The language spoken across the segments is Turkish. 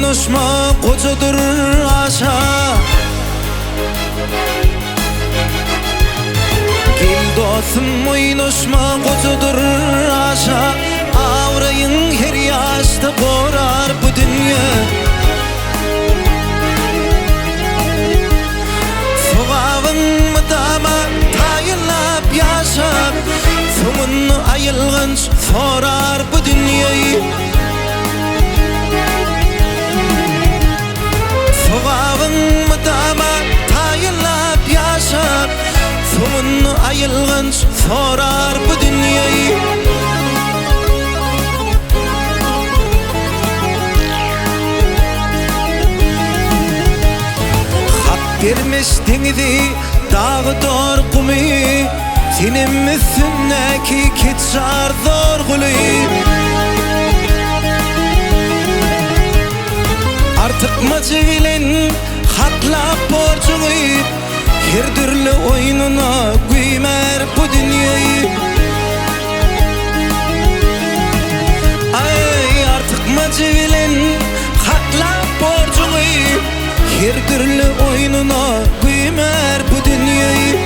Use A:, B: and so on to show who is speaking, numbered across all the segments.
A: oynaşma kocadır aşa. Gel dostum oynaşma kocadır aşa. Avrayın her yaşta korar bu dünya. Sogağın mıdama tayınlap yaşap, sonunu ayılgınç sorar bu dünyayı. Sogağın mıdama tayınlap yaşap, sonunu ayılgınç sorar bu dünyayı. Vermiş denizi dağı dor kumi, senin üstündeki keçar zor gülü. Artık macilen hatlap borcunu, her türlü oyununa güymer bu dünyayı. Ay artık macilen hatlap borcunu, her türlü oyununa güymer bu dünyayı.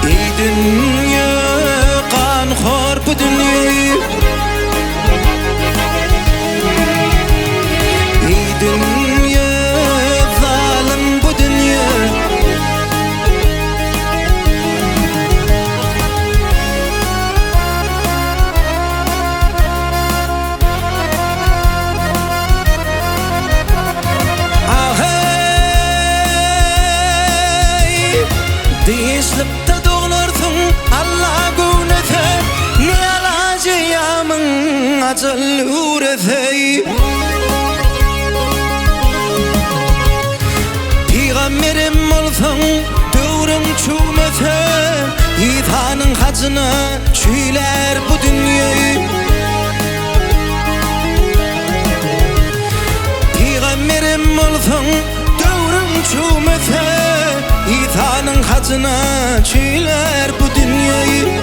A: Ey dünya kanxor bu dünyayı. Ey dünya zalim bu dünya. Değişlikte doğularsın Allah günete, ne alacağımın acıl uğrete. Peygamberim olsan dövrün çümete, İtanın hacına çüyler bu dünyayı. Peygamberim olsan dövrün çümete, İtanın hacına çiğler bu dünyayı.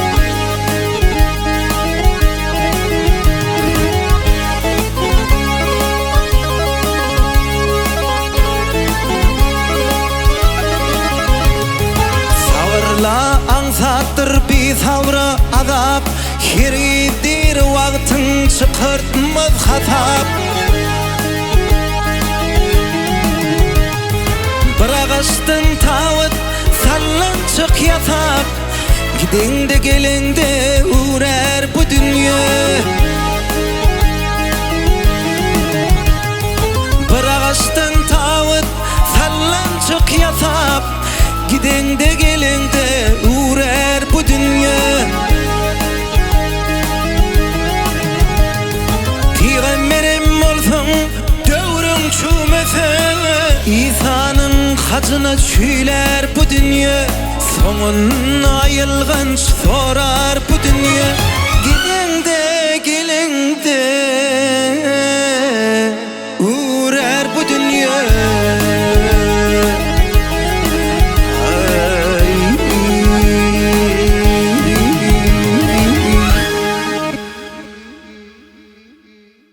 A: Savırla ansattır bir savra azap, heridir vaktin çıkartmaz hatap. Bırakıştın tavut sallançık yatak, giden de gelen de uğrar bu dünya. Bırakıştın tavut sallançık yatak, giden de gelen de uğrar bu dünya. Peygamberim olsun dövrün çümete, İsa'nın hacına çüyler bu dünya, sonun ayılgınç sorar